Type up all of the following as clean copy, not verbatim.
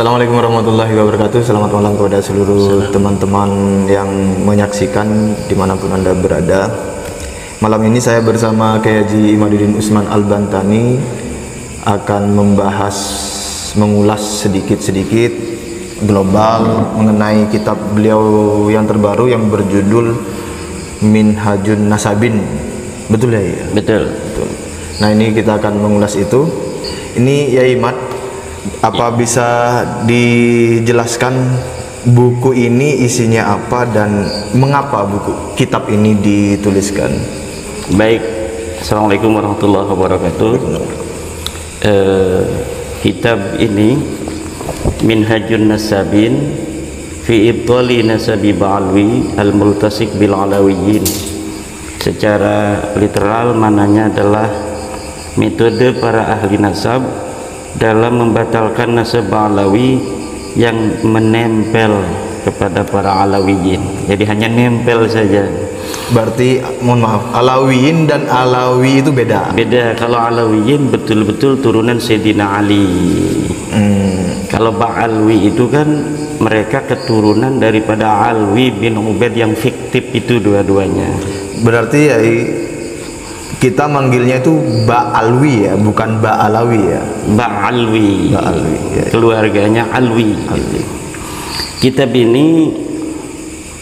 Assalamualaikum warahmatullahi wabarakatuh. Selamat malam kepada seluruh teman-teman yang menyaksikan dimanapun Anda berada. Malam ini saya bersama Kiai Haji Imaduddin Usman Al-Bantani akan mengulas sedikit-sedikit global mengenai kitab beliau yang terbaru yang berjudul Minhajun Nasabin. Betul ya? Betul. Nah, ini kita akan mengulas itu. Ini ya Imad, apa bisa dijelaskan buku ini isinya apa dan mengapa buku kitab ini dituliskan? Baik, Assalamualaikum warahmatullahi wabarakatuh. Kitab ini Minhajun Nasabin fi ibtali nasabi ba'alwi al-multasik bil alawiyyin. Secara literal mananya adalah metode para ahli nasab dalam membatalkan nasab Alawi yang menempel kepada para Alawiyin. Jadi hanya nempel saja. Berarti mohon maaf, Alawiyin dan Alawi itu beda. Beda. Kalau Alawiyin betul-betul turunan Sayyidina Ali. Kalau Ba'alwi itu kan mereka keturunan daripada Alwi bin Ubaid yang fiktif itu dua-duanya. Berarti ya, kita manggilnya itu Ba'alwi ya, bukan Ba'alawi ya. Ba'alwi. Ba'alwi ya. Keluarganya Alwi. Kitab ini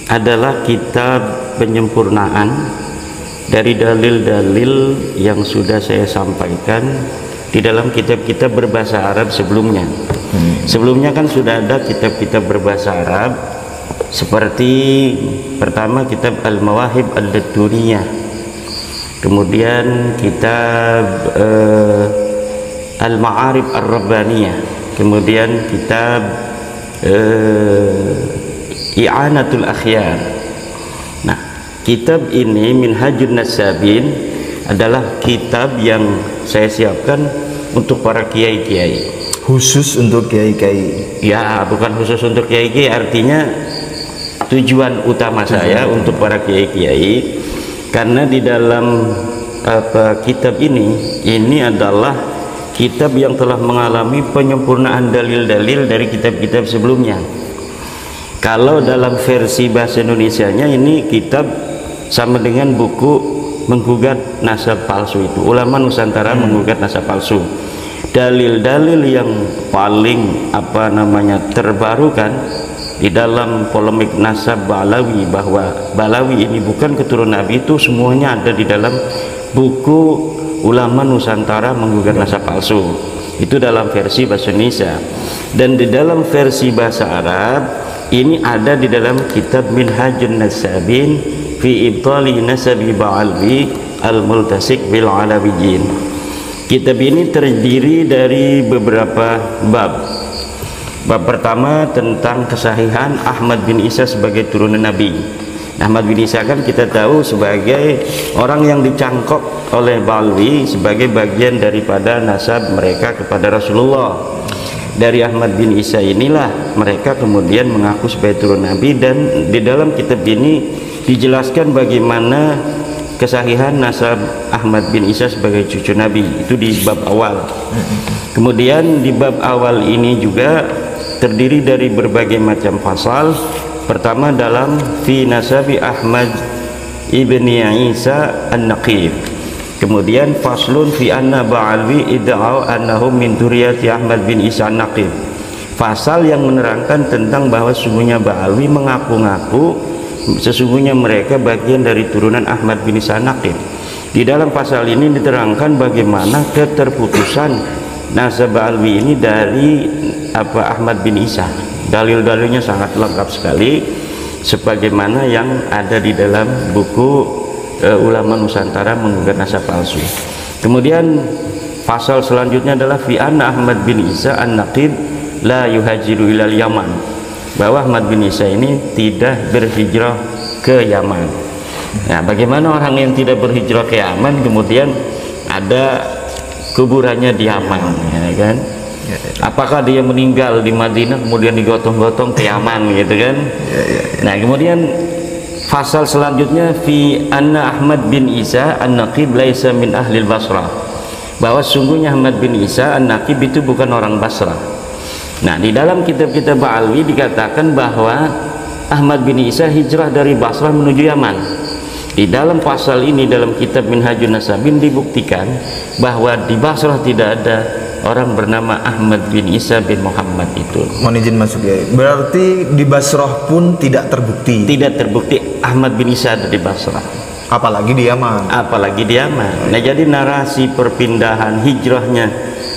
adalah kitab penyempurnaan dari dalil-dalil yang sudah saya sampaikan di dalam kitab-kitab berbahasa Arab sebelumnya. Sebelumnya kan sudah ada kitab-kitab berbahasa Arab seperti pertama kitab Al-Mawahib Al-Laduniyah, kemudian kitab Al-Ma'arif Ar-Rabbaniyah, kemudian kitab I'anatul Akhyar. Nah, kitab ini Minhajun Nasabin adalah kitab yang saya siapkan untuk para kiai-kiai. Khusus untuk kiai-kiai? Ya, bukan khusus untuk kiai-kiai, artinya tujuan utama saya untuk para kiai-kiai, karena di dalam kitab ini adalah kitab yang telah mengalami penyempurnaan dalil-dalil dari kitab-kitab sebelumnya. Kalau dalam versi bahasa Indonesianya ini kitab sama dengan buku menggugat nasab palsu itu. Ulama Nusantara menggugat nasab palsu. Dalil-dalil yang paling terbarukan di dalam polemik nasab Ba'alawi, bahwa Ba'alawi ini bukan keturunan Nabi, itu semuanya ada di dalam buku Ulama Nusantara menggugat nasab palsu. Itu dalam versi bahasa Indonesia. Dan di dalam versi bahasa Arab ini ada di dalam kitab Minhajun Nasabin fi ibtali nasabi ba'alwi al-multasik bil alawiyyin. Kitab ini terdiri dari beberapa bab. Bab pertama tentang kesahihan Ahmad bin Isa sebagai turunan Nabi. Ahmad bin Isa kan kita tahu sebagai orang yang dicangkok oleh Ba'alwi sebagai bagian daripada nasab mereka kepada Rasulullah. Dari Ahmad bin Isa inilah mereka kemudian mengaku sebagai turunan Nabi, dan di dalam kitab ini dijelaskan bagaimana kesahihan nasab Ahmad bin Isa sebagai cucu Nabi. Itu di bab awal. Kemudian di bab awal ini juga terdiri dari berbagai macam pasal. Pertama dalam fi nasabi Ahmad ibni Isa An-Naqib. Kemudian faslun fi anna Ba'alwi id'au annahu min dzurriyyati Ahmad bin Isa An-Naqib. Pasal yang menerangkan tentang bahwa sesungguhnya Ba'alwi mengaku-ngaku sesungguhnya mereka bagian dari turunan Ahmad bin Isa An-Naqib. Di dalam pasal ini diterangkan bagaimana keterputusan nasab Ba'alwi ini dari Ahmad bin Isa. Dalil-dalilnya sangat lengkap sekali sebagaimana yang ada di dalam buku Ulama Nusantara menggugat nasab palsu. Kemudian pasal selanjutnya adalah fi anna Ahmad bin Isa An-Naqib la yuhajiru ilal Yaman, bahwa Ahmad bin Isa ini tidak berhijrah ke Yaman. Nah, bagaimana orang yang tidak berhijrah ke Yaman kemudian ada kuburannya di Yaman, ya kan? Apakah dia meninggal di Madinah kemudian digotong-gotong ke Yaman, gitu kan? Nah, kemudian pasal selanjutnya fi anna Ahmad bin Isa An-Naqib laisa min ahli Basrah, bahwa sungguhnya Ahmad bin Isa An-Naqib itu bukan orang Basrah. Nah, di dalam kitab-kitab Ba'alwi dikatakan bahwa Ahmad bin Isa hijrah dari Basrah menuju Yaman. Di dalam pasal ini, dalam kitab Minhajun Nasabin, dibuktikan bahwa di Basrah tidak ada orang bernama Ahmad bin Isa bin Muhammad itu. Mohon izin masuk ya. Berarti di Basrah pun tidak terbukti. Tidak terbukti Ahmad bin Isa ada di Basrah. Apalagi di Yaman. Apalagi di Yaman. Nah, jadi narasi perpindahan hijrahnya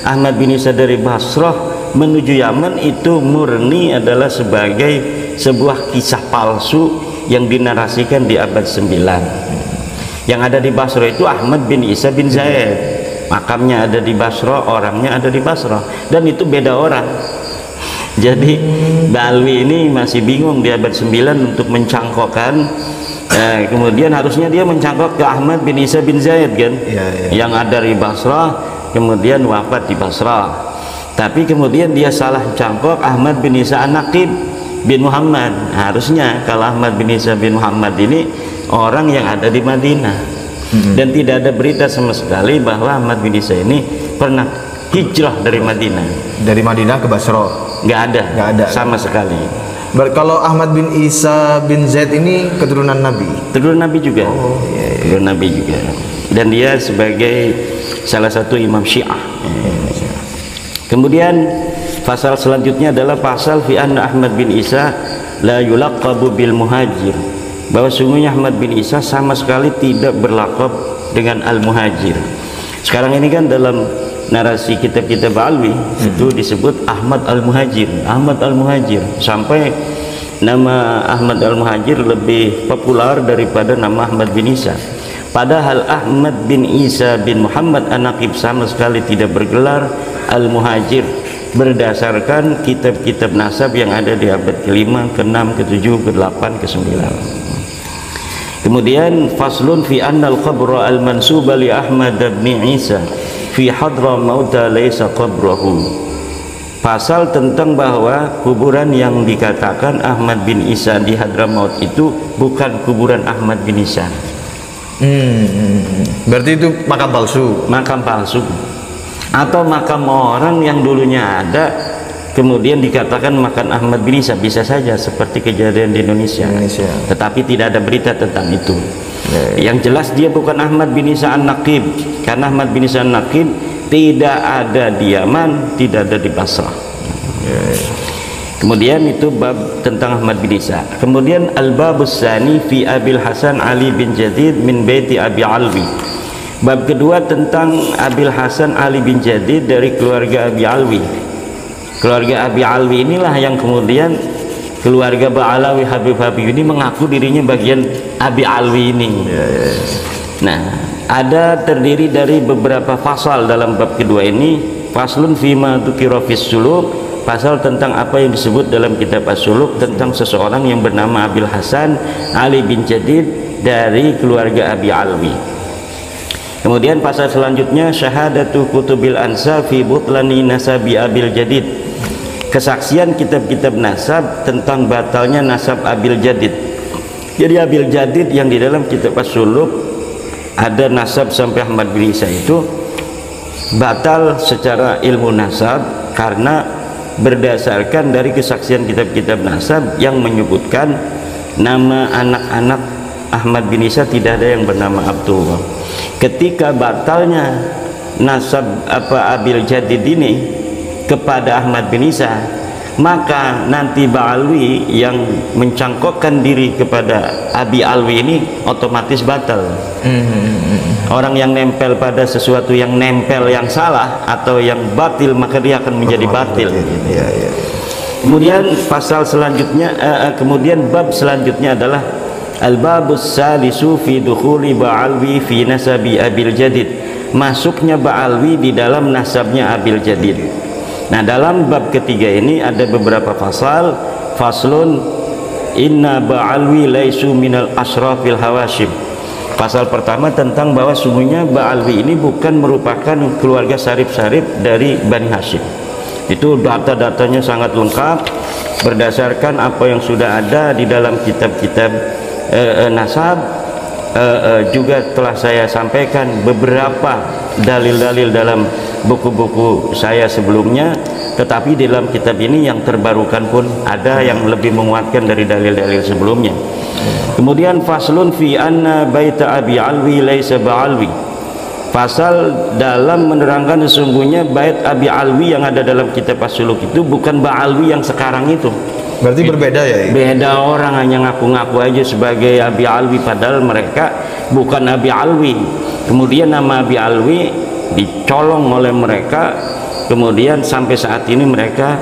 Ahmad bin Isa dari Basrah menuju Yaman itu murni adalah sebagai sebuah kisah palsu yang dinarasikan di abad 9. Yang ada di Basrah itu Ahmad bin Isa bin Zaid, makamnya ada di Basrah, orangnya ada di Basrah, dan itu beda orang. Jadi Ba'alwi ini masih bingung di abad 9 untuk mencangkokkan. Kemudian harusnya dia mencangkok ke Ahmad bin Isa bin Zaid kan, yang ada di Basrah, kemudian wafat di Basrah. Tapi kemudian dia salah cangkok Ahmad bin Isa An-Naqib bin Muhammad. Harusnya kalau Ahmad bin Isa bin Muhammad ini orang yang ada di Madinah. Dan tidak ada berita sama sekali bahwa Ahmad bin Isa ini pernah hijrah dari Madinah. Dari Madinah ke Basrah? Nggak ada sama sekali. Kalau Ahmad bin Isa bin Zaid ini keturunan Nabi? Keturunan Nabi juga. Keturunan Nabi juga. Dan dia sebagai salah satu imam Syiah. Kemudian pasal selanjutnya adalah pasal fi anna Ahmad bin Isa la yulaqabu bil muhajir, bahwa sungguhnya Ahmad bin Isa sama sekali tidak berlaqab dengan al-muhajir. Sekarang ini kan dalam narasi kitab-kitab Ba'alwi itu disebut Ahmad al-Muhajir, Ahmad al-Muhajir, sampai nama Ahmad al-Muhajir lebih populer daripada nama Ahmad bin Isa. Padahal Ahmad bin Isa bin Muhammad An-Naqib sama sekali tidak bergelar Al-Muhajir berdasarkan kitab-kitab nasab yang ada di abad ke-5, ke-6, ke-7, ke-8, ke-9. Kemudian faslun fi annal qabra al-mansuba li Ahmad bin Isa fi Hadramaut laysa qabrahu. Pasal tentang bahwa kuburan yang dikatakan Ahmad bin Isa di Hadramaut itu bukan kuburan Ahmad bin Isa. Berarti itu makam palsu. Makam palsu atau makam orang yang dulunya ada kemudian dikatakan makam Ahmad bin Isa, bisa saja seperti kejadian di Indonesia. Tetapi tidak ada berita tentang itu. Yang jelas dia bukan Ahmad bin Isa An-Naqib, karena Ahmad bin Isa An-Naqib tidak ada di Yaman, tidak ada di Basrah. Kemudian itu bab tentang Ahmad bin Isa. Kemudian al-babus tsani fi Abil Hasan Ali bin Jadid min baiti Abi Alwi. Bab kedua tentang Abil Hasan Ali bin Jadid dari keluarga Abi Alwi. Keluarga Abi Alwi inilah yang kemudian keluarga Ba'alawi Habib ini mengaku dirinya bagian Abi Alwi ini. Nah, ada terdiri dari beberapa pasal dalam bab kedua ini. Faslun fima dzukira fis suluk, pasal tentang apa yang disebut dalam kitab As-Suluk tentang seseorang yang bernama Abil Hasan Ali bin Jadid dari keluarga Abi Alwi. Kemudian pasal selanjutnya syahadatu kutubil ansab fi butlani nasabi Abil Jadid, kesaksian kitab-kitab nasab tentang batalnya nasab Abil Jadid. Jadi Abil Jadid yang di dalam kitab As-Suluk ada nasab sampai Ahmad bin Isa itu batal secara ilmu nasab karena berdasarkan dari kesaksian kitab-kitab nasab yang menyebutkan nama anak-anak Ahmad bin Isa tidak ada yang bernama Abdullah. Ketika batalnya nasab Abil Jadid ini kepada Ahmad bin Isa, maka nanti Ba'alwi yang mencangkokkan diri kepada Abi Alwi ini otomatis batal. Orang yang nempel pada sesuatu yang nempel yang salah atau yang batil, maka dia akan menjadi batil. Kemudian pasal selanjutnya, kemudian bab selanjutnya adalah al-babus salisu fi dukhuli Ba'alwi fi nasabi Abil Jadid, masuknya Ba'alwi di dalam nasabnya Abil Jadid. Nah, dalam bab ketiga ini ada beberapa pasal. Faslun inna Ba'alwi laisu minal asrafil hawashim. Pasal pertama tentang bahwa sungguhnya Ba'alwi ini bukan merupakan keluarga sarif-sarif dari Bani Hashim. Itu data-datanya sangat lengkap berdasarkan apa yang sudah ada di dalam kitab-kitab nasab. Juga telah saya sampaikan beberapa dalil-dalil dalam buku-buku saya sebelumnya tetapi di dalam kitab ini yang terbarukan pun ada yang lebih menguatkan dari dalil-dalil sebelumnya. Kemudian faslun fi anna baita Abi Alwi laisa ba'alwi, pasal dalam menerangkan sesungguhnya bait Abi Alwi yang ada dalam kitab As-Suluk itu bukan Ba'alwi yang sekarang itu. Berarti berbeda ya? Beda orang, hanya ngaku-ngaku aja sebagai Abi Alwi, padahal mereka bukan Abi Alwi. Kemudian nama Abi Alwi dicolong oleh mereka, kemudian sampai saat ini mereka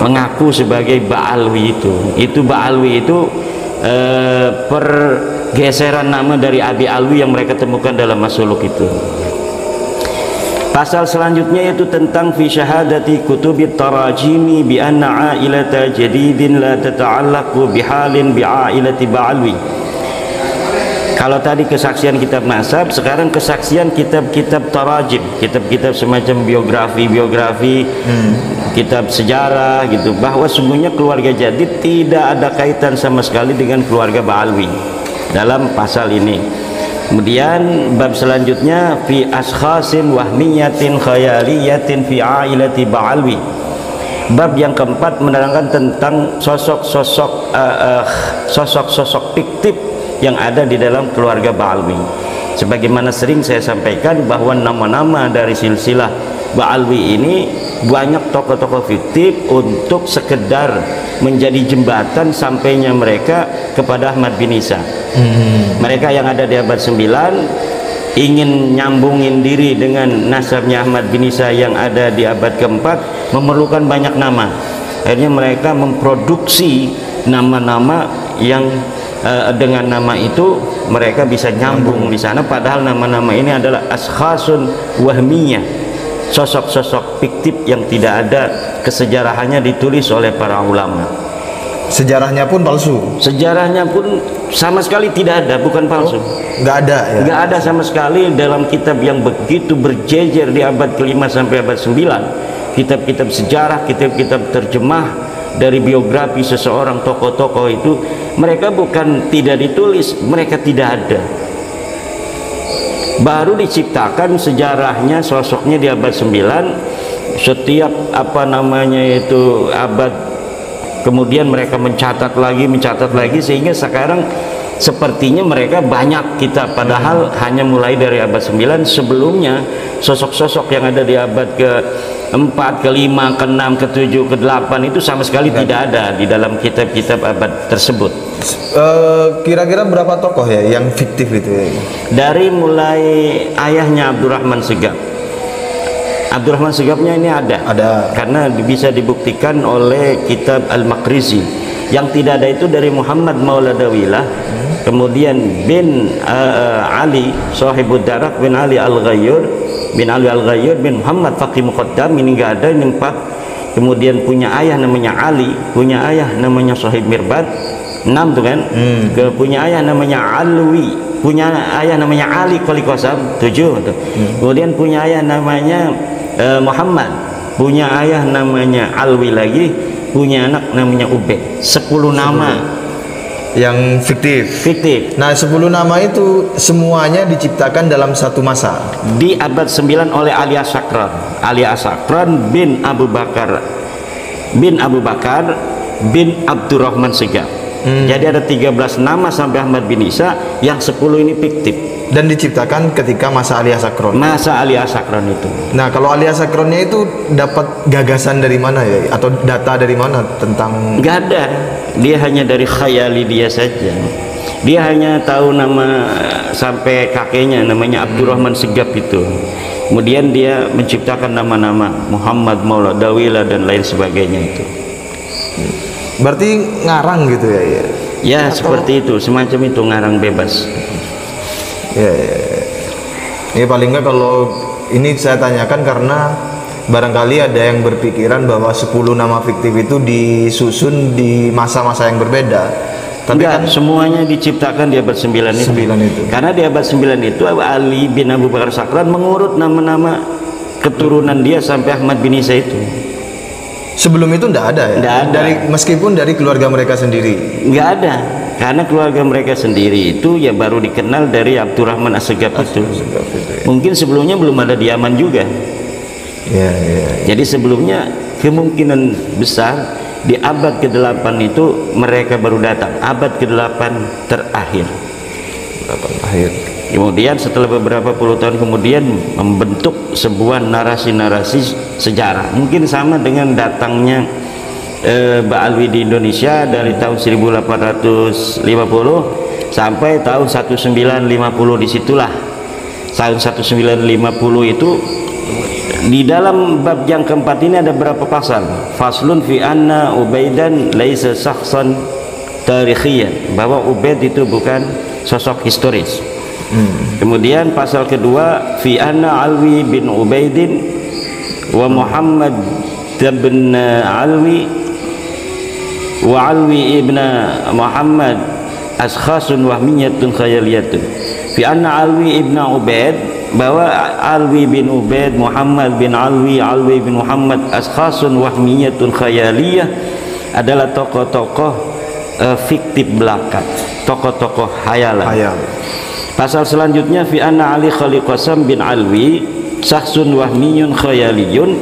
mengaku sebagai Ba'alwi itu Ba'alwi itu pergeseran nama dari Abi Alwi yang mereka temukan dalam As-Suluk itu. Pasal selanjutnya yaitu tentang fi syahadati kutubit tarajimi bi anna ailata jadidin la tata'allaqu bihalin bi ailati Ba'alwi. Kalau tadi kesaksian kitab nasab, sekarang kesaksian kitab-kitab tarajim, kitab-kitab semacam biografi, kitab sejarah gitu, bahwa sungguhnya keluarga Jadid tidak ada kaitan sama sekali dengan keluarga Ba'alwi dalam pasal ini. Kemudian bab selanjutnya fi ashkhasin wahmiyatin khayaliyatin fi ailati Ba'alwi. Bab yang keempat menerangkan tentang sosok-sosok fiktif yang ada di dalam keluarga Ba'alwi. Sebagaimana sering saya sampaikan bahwa nama-nama dari silsilah Ba'alwi ini banyak tokoh-tokoh fiktif untuk sekedar menjadi jembatan sampainya mereka kepada Ahmad bin Isa. Mereka yang ada di abad 9 ingin nyambungin diri dengan nasabnya Ahmad bin Isa yang ada di abad keempat, memerlukan banyak nama. Akhirnya mereka memproduksi nama-nama yang dengan nama itu mereka bisa nyambung di sana, padahal nama-nama ini adalah ashkhasun wahmiyah, sosok-sosok fiktif yang tidak ada kesejarahannya ditulis oleh para ulama. Sejarahnya pun palsu. Sejarahnya pun sama sekali tidak ada, bukan palsu. Nggak ada ya? Nggak ada sama sekali dalam kitab yang begitu berjejer di abad ke-5 sampai abad 9. Kitab-kitab sejarah, kitab-kitab terjemah dari biografi seseorang tokoh-tokoh itu, mereka bukan tidak ditulis, mereka tidak ada. Baru diciptakan sejarahnya, sosoknya di abad 9. Setiap abad kemudian mereka mencatat lagi sehingga sekarang sepertinya mereka banyak kitab, padahal hanya mulai dari abad 9. Sebelumnya sosok-sosok yang ada di abad ke-4, ke-5, ke-6, ke-7, ke-8 itu sama sekali tidak ada di dalam kitab-kitab abad tersebut. Kira-kira berapa tokoh ya yang fiktif itu ya? Dari mulai ayahnya Abdurrahman Segaf. Abdurrahman Segafnya ini ada karena bisa dibuktikan oleh kitab Al-Maqrizi. Yang tidak ada itu dari Muhammad Maula Dawilah, kemudian bin Ali Sahibud Darak bin Ali Al-Ghayyur bin Muhammad Faqih Muqaddam, ini enggak ada, ini 4. Kemudian punya ayah namanya Ali, punya ayah namanya Sahib Mirbad, 6 tuh kan. Punya ayah namanya Alwi, punya ayah namanya Ali Qali Qasam, 7 tuh. Kemudian punya ayah namanya Muhammad, punya ayah namanya Alwi lagi, punya anak namanya Ubed. 10 nama yang fiktif. Nah, 10 nama itu semuanya diciptakan dalam satu masa di abad 9 oleh Ali As-Sakran bin Abu Bakar bin Abdurrahman Segaf. Jadi ada 13 nama sampai Ahmad bin Isa, yang 10 ini fiktif dan diciptakan ketika masa Ali As-Sakran. Itu. Nah, kalau Ali As-Sakrannya itu dapat gagasan dari mana ya, atau data dari mana tentang? Nggak ada, dia hanya dari khayali dia saja. Dia hanya tahu nama sampai kakeknya namanya Abdurrahman Segaf itu. Kemudian dia menciptakan nama-nama Muhammad Maula Dawilah dan lain sebagainya itu. Berarti ngarang gitu ya? Ya, seperti itu, semacam itu, ngarang bebas. Ya. Ini paling nggak, kalau ini saya tanyakan karena barangkali ada yang berpikiran bahwa 10 nama fiktif itu disusun di masa-masa yang berbeda. Tapi enggak, kan semuanya diciptakan di abad 9 itu. Karena di abad 9 itu Ali bin Abu Bakar Sakran mengurut nama-nama keturunan dia sampai Ahmad bin Isa itu. Sebelum itu enggak ada ya? Enggak ada. Meskipun dari keluarga mereka sendiri? Enggak ada, karena keluarga mereka sendiri itu ya baru dikenal dari Abdurrahman As-Segaf itu. Mungkin sebelumnya belum ada di Yaman juga. Ya. Jadi sebelumnya kemungkinan besar di abad ke-8 itu mereka baru datang, abad ke-8 terakhir. Kemudian setelah beberapa puluh tahun kemudian membentuk sebuah narasi-narasi sejarah. Mungkin sama dengan datangnya Ba'alwi di Indonesia dari tahun 1850 sampai tahun 1950. Disitulah tahun 1950 itu di dalam bab yang keempat ini ada berapa pasal? Faslun fi anna Ubaidan laisa syakhsan tarikhiyan, bahwa Ubaid itu bukan sosok historis. Kemudian pasal kedua fi anna Alwi bin Ubaidin wa Muhammad bin Alwi wa Alwi ibn Muhammad ashkhasun wahmiyatun khayaliyatun. Fi anna Alwi ibn Ubaid, bahwa Alwi bin Ubaid, Muhammad bin Alwi, Alwi bin Muhammad ashkhasun wahmiyatun khayaliyah adalah tokoh-tokoh fiktif belaka, tokoh-tokoh hayalan. Pasal selanjutnya fi anna Ali Khaliqasam bin Alwi syakhsun wahmiyun khayaliyun,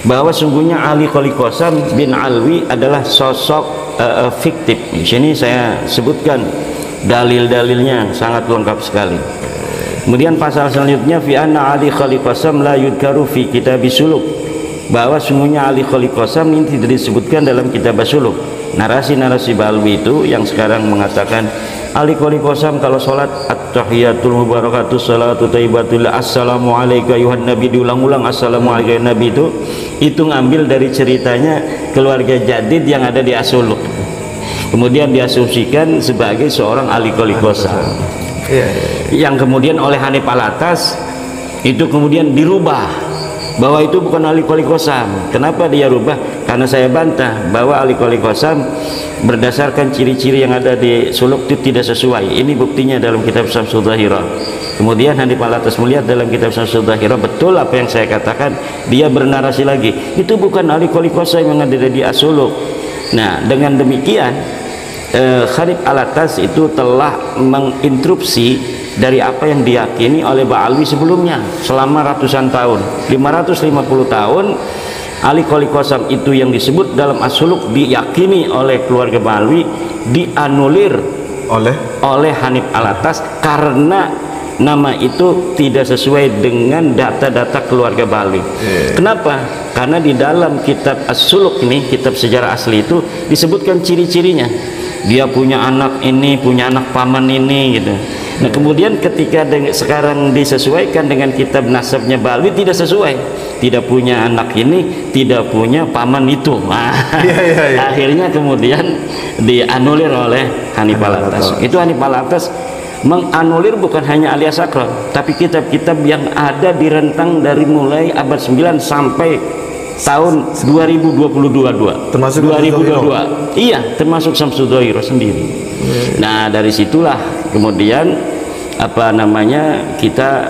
bahwa sungguhnya Ali Khaliqasam bin Alwi adalah sosok fiktif. Di sini saya sebutkan dalil-dalilnya sangat lengkap sekali. Kemudian pasal selanjutnya fi anna Ali Khaliqasam la yudkaru fi kitab suluk, bahwa sungguhnya Ali Khaliqasam ini tidak disebutkan dalam kitab suluk. Narasi-narasi Ba'alwi itu yang sekarang mengatakan Ali Khaliqasam kalau sholat at-tahiyatul mubarakatus salatu thayyibatul assalamu alayka ayuhan nabi, diulang-ulang assalamu alayka ayuhan nabi, itu ngambil dari ceritanya keluarga Jadid yang ada di As-Suluk, kemudian diasumsikan sebagai seorang Ali Khaliqasam. Yang kemudian oleh Hanif Alatas itu kemudian dirubah bahwa itu bukan Ali Khaliqasam. Kenapa dia rubah? Karena saya bantah bahwa Ali Khaliqasam berdasarkan ciri-ciri yang ada di Suluk itu tidak sesuai. Ini buktinya dalam kitab Syamsul Dhahirah. Kemudian Hanif Alatas melihat dalam kitab Syamsul Dhahirah betul apa yang saya katakan, dia bernarasi lagi itu bukan Ali Khaliqasam yang ada di As-Suluk. Nah, dengan demikian Hanif Alatas itu telah menginterupsi dari apa yang diyakini oleh Ba'alwi sebelumnya selama ratusan tahun, 550 tahun. Ali Khaliqasam itu yang disebut dalam As-Suluk diyakini oleh keluarga Ba'alwi dianulir oleh Hanif Alatas karena nama itu tidak sesuai dengan data-data keluarga Ba'alwi. Kenapa? Karena di dalam kitab As-Suluk ini, kitab sejarah asli itu disebutkan ciri-cirinya. Dia punya anak ini, punya anak paman ini gitu. Nah, kemudian ketika sekarang disesuaikan dengan kitab nasabnya Ba'alwi tidak sesuai. Tidak punya anak ini, tidak punya paman itu. Akhirnya kemudian dianulir oleh Hanif Alatas. Itu Hanif Alatas menganulir bukan hanya alias Sakron, tapi kitab-kitab yang ada di rentang dari mulai abad 9 sampai tahun 2022, termasuk 2022. Iya, termasuk Syamsul Dhahirah sendiri. Nah, dari situlah kemudian apa namanya kita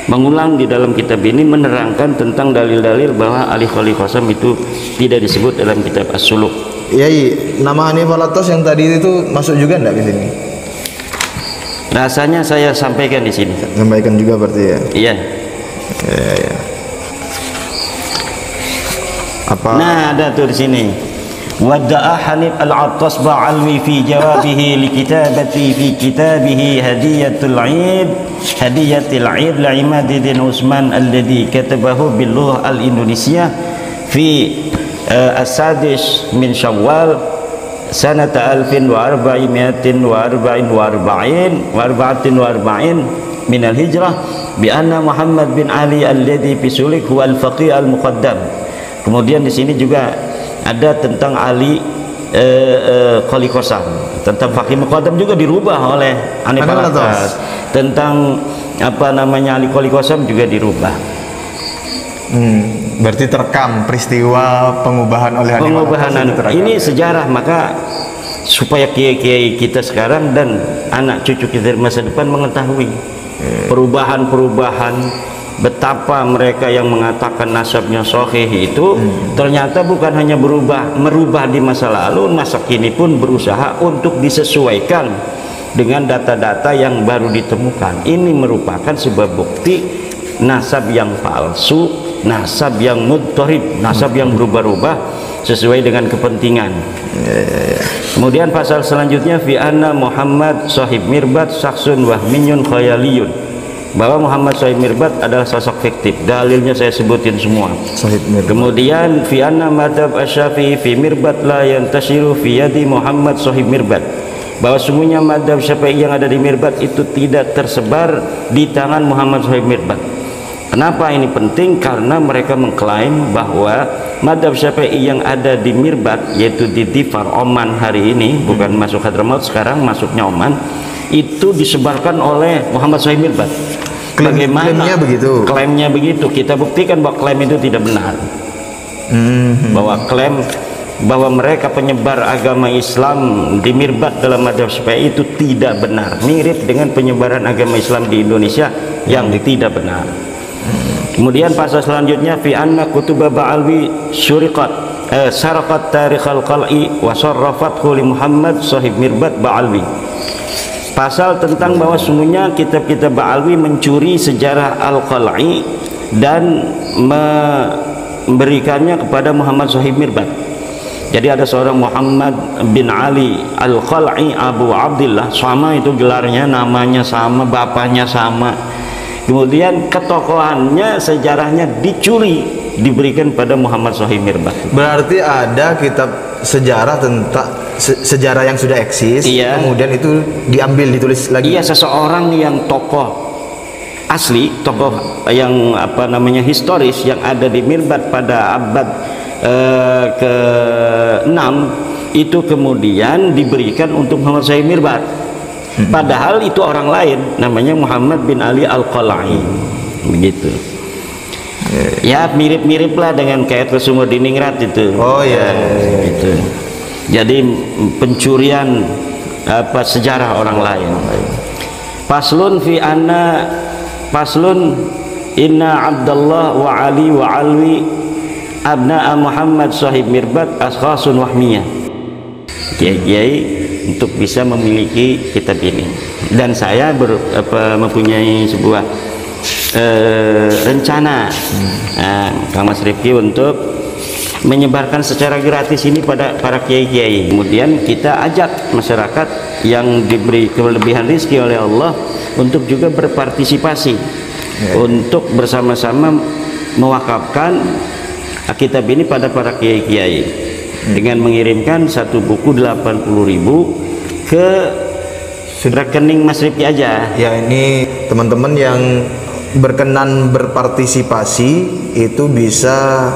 mengulang di dalam kitab ini menerangkan tentang dalil-dalil bahwa Ali Khaliqasam itu tidak disebut dalam kitab As-Suluk. Iya, nama Hanif Alatas yang tadi itu masuk juga enggak di sini? Rasanya saya sampaikan di sini. Sampaikan juga berarti ya? Iya. Iya. Apa? Nah, ada tuh di sini. Wada'a Hanif Al-Attas Ba'alwi fi jawabihi li kitabati fi kitabihi Hadiyatul 'Id, Hadiyatul 'Id li Imaduddin Utsman alladhi katabahu bil lughah al-Indonesia fi as-sadis min Syawal sanata 1444 min al-hijrah bi anna Muhammad bin Ali alladhi fi Sulik huwa al-faqih al-muqaddam. Kemudian di sini juga ada tentang Ali Khaliqasam, tentang faqih muqaddam juga dirubah oleh Hanif Alatas. Tentang apa namanya Ali Khaliqasam juga dirubah. Berarti terekam peristiwa pengubahan oleh Hanif Alatas. Ini sejarah, maka supaya kiai-kiai kita sekarang dan anak cucu kita masa depan mengetahui perubahan-perubahan, betapa mereka yang mengatakan nasabnya sahih itu ternyata bukan hanya merubah di masa lalu, masa kini pun berusaha untuk disesuaikan dengan data-data yang baru ditemukan. Ini merupakan sebuah bukti nasab yang palsu nasab yang mudtarib, nasab yang berubah-ubah sesuai dengan kepentingan. Kemudian pasal selanjutnya fi anna Muhammad sahib mirbat saksun wahmiyun khayaliyun, bahwa Muhammad sahib mirbat adalah sosok fiktif. Dalilnya saya sebutin semua. Kemudian fi anna madhab asy-Syafi'i fi mirbat la yantasiru fi yadi Muhammad sahib mirbat, bahwa sungguhnya madhab Syafi'i yang ada di mirbat itu tidak tersebar di tangan Muhammad sahib mirbat. Kenapa ini penting? Karena mereka mengklaim bahwa madhab Syafi'i yang ada di mirbat, yaitu di Dhifar Oman hari ini, bukan masuk Hadramaut, sekarang masuknya Oman, itu disebarkan oleh Muhammad sahib mirbat. Bagaimana? Klaimnya begitu. Klaimnya begitu. Kita buktikan bahwa klaim itu tidak benar. Bahwa klaim bahwa mereka penyebar agama Islam di mirbat dalam madhab Syafi'i itu tidak benar. Mirip dengan penyebaran agama Islam di Indonesia yang tidak benar. Kemudian pasal selanjutnya fi anna kutuba ba'alwi syuriqat syaraqat tarikhal qal'i wa sarrafathu li Muhammad sahib mirbat ba'alwi. Pasal tentang bahwa sungguhnya kitab-kitab Ba'alwi mencuri sejarah Al-Qal'i dan memberikannya kepada Muhammad sahib mirbat. Jadi ada seorang Muhammad bin Ali Al-Qal'i Abu Abdillah, sama itu gelarnya, namanya sama, bapaknya sama. Kemudian ketokohannya, sejarahnya dicuri, diberikan pada Muhammad sahib mirbat. Berarti ada kitab sejarah tentang sejarah yang sudah eksis, kemudian itu diambil, ditulis lagi. Iya, seseorang yang tokoh asli, tokoh yang historis yang ada di mirbat pada abad ke-6 itu kemudian diberikan untuk Muhammad sahib mirbat. Padahal itu orang lain, namanya Muhammad bin Ali Al-Qal'i. Begitu. Ya, mirip-mirip lah dengan kayak Sumur Diningrat itu. Oh iya. Gitu. Jadi pencurian sejarah orang lain. Paslun fi anna paslun inna Abdullah wa Ali wa Alwi abna'a Muhammad sahib mirbat askhasun wahmiyah. Kiai-kiai untuk bisa memiliki kitab ini, dan saya mempunyai sebuah rencana Kang Mas Rifki untuk menyebarkan secara gratis ini pada para kiai-kiai. Kemudian kita ajak masyarakat yang diberi kelebihan rezeki oleh Allah untuk juga berpartisipasi untuk bersama-sama mewakafkan kitab ini pada para kiai-kiai dengan mengirimkan satu buku 80.000 ke rekening Mas Rifki aja. Ya, ini teman-teman yang berkenan berpartisipasi itu bisa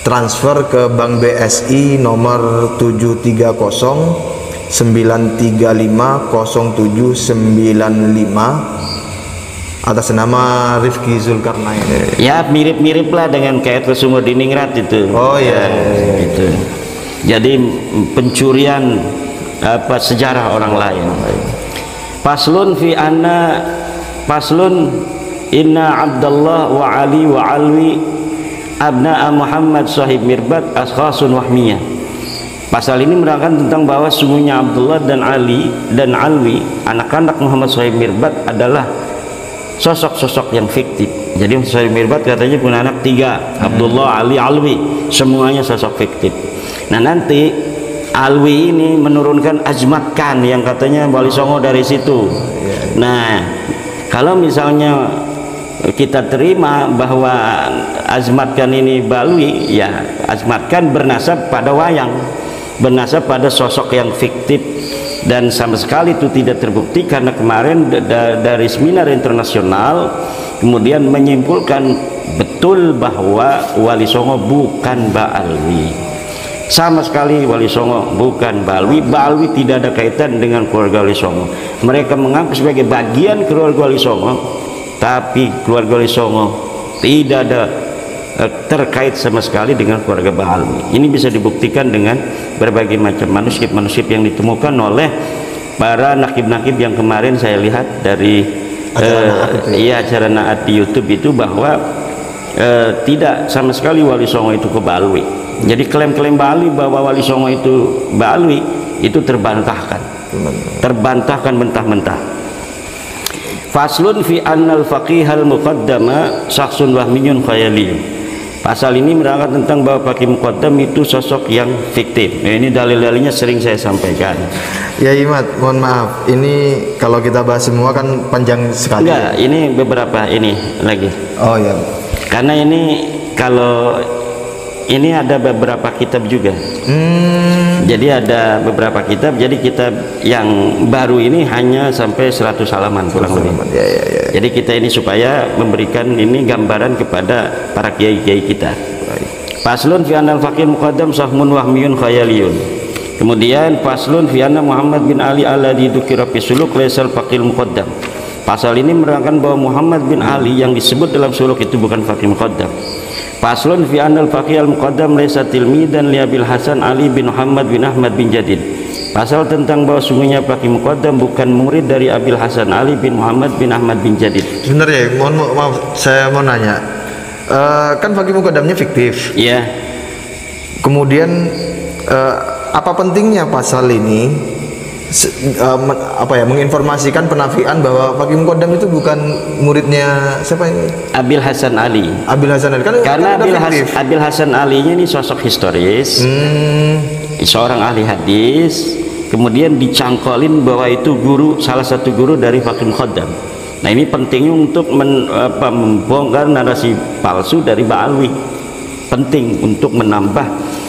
transfer ke Bank BSI nomor 730350795 atas nama Rifki Zulkarnain. Ya, mirip-mirip lah dengan kayak Sumur Diningrat itu. Oh iya. Gitu. Jadi pencurian sejarah orang lain. Paslun fi anna paslun inna Abdullah wa Ali wa Alwi abna'a Muhammad sahib mirbat askhasun wahmiyah. Pasal ini menerangkan tentang bahwa sungguhnya Abdullah dan Ali dan Alwi, anak-anak Muhammad sahib mirbat, adalah sosok-sosok yang fiktif. Jadi sahib mirbat katanya punya anak 3, Abdullah, Ali, Alwi, semuanya sosok fiktif. Nah, nanti Alwi ini menurunkan Azmat Khan yang katanya Wali Songo dari situ. Nah, kalau misalnya kita terima bahwa Azmat Khan ini Balwi, ya Azmat Khan bernasab pada wayang, bernasab pada sosok yang fiktif, dan sama sekali itu tidak terbukti karena kemarin dari seminar internasional kemudian menyimpulkan betul bahwa Wali Songo bukan Ba'alwi, sama sekali Wali Songo bukan Ba'alwi. Ba'alwi tidak ada kaitan dengan keluarga Wali Songo. Mereka mengaku sebagai bagian keluarga Wali Songo, tapi keluarga Wali Songo tidak ada terkait sama sekali dengan keluarga Ba'alwi. Ini bisa dibuktikan dengan berbagai macam manuskrip-manuskrip yang ditemukan oleh para nakib-nakib yang kemarin saya lihat dari acara Naat di YouTube itu, bahwa tidak sama sekali Wali Songo itu ke Ba'alwi. Jadi klaim-klaim Ba'alwi bahwa Wali Songo itu Ba'alwi itu terbantahkan mentah-mentah. Faslun fi annal faqihal muqaddama syakhsun wahmiyun khayali. Pasal ini menerangkan tentang bahwa faqih muqaddam itu sosok yang fiktif. Nah, ini dalil-dalilnya sering saya sampaikan. Ya Imat, mohon maaf. Ini kalau kita bahas semua kan panjang sekali. Enggak, ini beberapa ini lagi. Oh ya. Karena ini kalau ini ada beberapa kitab juga. Jadi ada beberapa kitab. Jadi kitab yang baru ini hanya sampai 100 halaman kurang lebih. Ya. Jadi kita ini supaya memberikan ini gambaran kepada para kiai-kiai kita. Faslun fi anal faqih muqaddam sahmun wahmiyun khayaliyun. Kemudian faslun fi anna Muhammad bin Ali alladhi dzukira fi suluk laisal faqih muqaddam. Pasal ini menerangkan bahwa Muhammad bin Ali yang disebut dalam suluk itu bukan faqih muqaddam. Faslun fi anal faqih al-muqaddam laisa tilmidan li Abil Hasan Ali bin Muhammad bin Ahmad bin Jadid. Pasal tentang bahwa sungguhnya faqih muqaddam bukan murid dari Abil Hasan Ali bin Muhammad bin Ahmad bin Jadid. Sebentar ya, mohon maaf, saya mau nanya. Kan faqih muqaddamnya fiktif. Iya. Kemudian apa pentingnya pasal ini menginformasikan penafian bahwa faqih muqaddam itu bukan muridnya siapa ini? Abil Hasan Ali. Abil Hasan Ali. Karena Abil Hasan Ali ini sosok historis. Seorang ahli hadis, kemudian dicangkolin bahwa itu guru, salah satu guru dari faqih muqaddam. Nah, ini pentingnya untuk membongkar narasi palsu dari Ba'alwi. Penting untuk menambah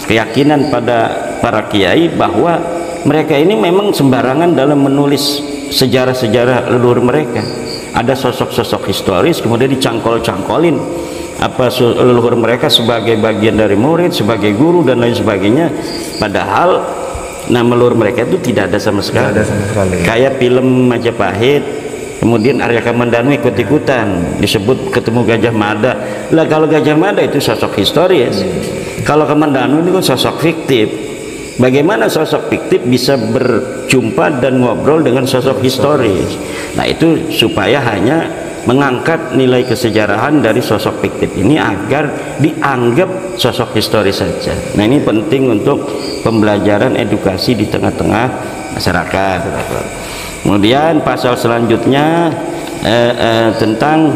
keyakinan pada para kiai bahwa mereka ini memang sembarangan dalam menulis sejarah-sejarah leluhur mereka. Ada sosok-sosok historis kemudian dicangkol-cangkolin leluhur mereka sebagai bagian dari murid, sebagai guru dan lain sebagainya. Padahal nama leluhur mereka itu tidak ada sama sekali. Kayak film Majapahit, kemudian Arya Kamandanu ikut-ikutan disebut ketemu Gajah Mada. Lah kalau Gajah Mada itu sosok historis, kalau Kamandanu itu kan sosok fiktif. Bagaimana sosok fiktif bisa berjumpa dan ngobrol dengan sosok historis? Nah, itu supaya hanya mengangkat nilai kesejarahan dari sosok fiktif ini agar dianggap sosok historis saja. Nah, ini penting untuk pembelajaran edukasi di tengah-tengah masyarakat. Kemudian pasal selanjutnya tentang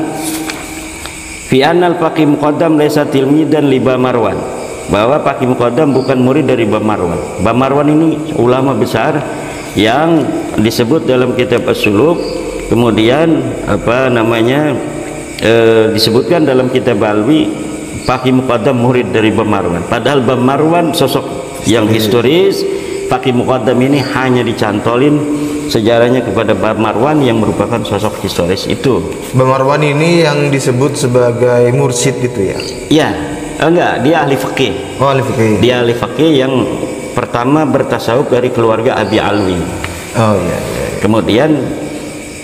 fi anal faqih muqaddam laisa tilmidan li Marwan, bahwa faqih muqaddam bukan murid dari Marwan. Marwan ini ulama besar yang disebut dalam kitab As-Suluk. Kemudian disebutkan dalam kitab Alwi faqih muqaddam murid dari Marwan. Padahal Marwan sosok yang historis, faqih muqaddam ini hanya dicantolin sejarahnya kepada Marwan yang merupakan sosok historis itu. Marwan ini yang disebut sebagai mursyid gitu ya? Iya, enggak, dia ahli fikih. Oh, ahli fikih. Dia ahli fikih yang pertama bertasawuf dari keluarga Abi Alwi. Oh iya. Kemudian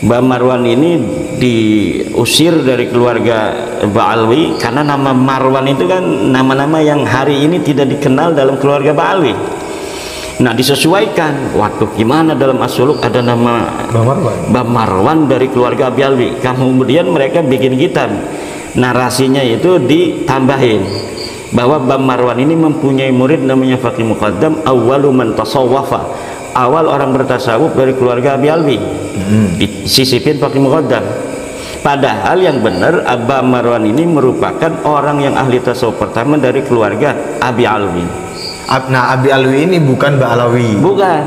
Marwan ini diusir dari keluarga Ba'alwi karena nama Marwan itu kan nama-nama yang hari ini tidak dikenal dalam keluarga Ba'alwi. Nah, disesuaikan. Waduh, gimana dalam As-Suluk ada nama Marwan dari keluarga Abi Alwi. Kemudian mereka bikin kitab. Narasinya itu ditambahin bahwa Marwan ini mempunyai murid namanya faqih muqaddam awwalu man tasawwafa. Awal orang bertasawuf dari keluarga Abi Alwi. Disisipin faqih muqaddam. Padahal yang benar Abba Marwan ini merupakan orang yang ahli tasawuf pertama dari keluarga Abi Alwi. Nah, Abi Alwi ini bukan Ba'alawi. Bukan,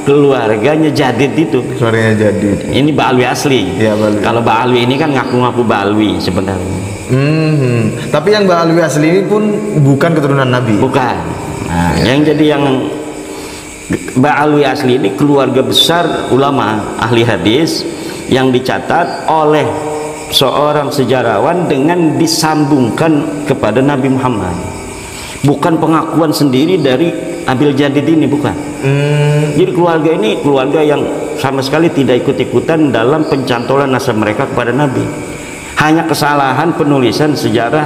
keluarganya Jadid itu. Keluarganya Jadid. Ini Ba'alwi asli. Ya, Ba'alwi. Kalau Ba'alwi ini kan ngaku-ngaku Ba'alwi sebenarnya. Tapi yang Ba'alwi asli ini pun bukan keturunan Nabi. Bukan. Nah, yang jadi yang Ba'alwi asli ini keluarga besar ulama ahli hadis yang dicatat oleh seorang sejarawan dengan disambungkan kepada Nabi Muhammad. Bukan pengakuan sendiri dari Abil Jadid ini, bukan. Jadi keluarga ini keluarga yang sama sekali tidak ikut-ikutan dalam pencantolan nasab mereka kepada Nabi. Hanya kesalahan penulisan sejarah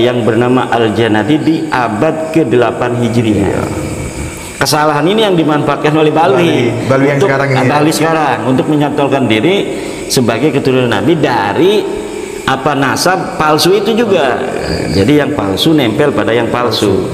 yang bernama Al-Janadi di abad ke-8 Hijriah. Kesalahan ini yang dimanfaatkan oleh Ba'alwi yang sekarang ini. Ba'alwi sekarang untuk menyantolkan diri sebagai keturunan Nabi dari nasab palsu itu juga. Jadi yang palsu nempel pada yang palsu.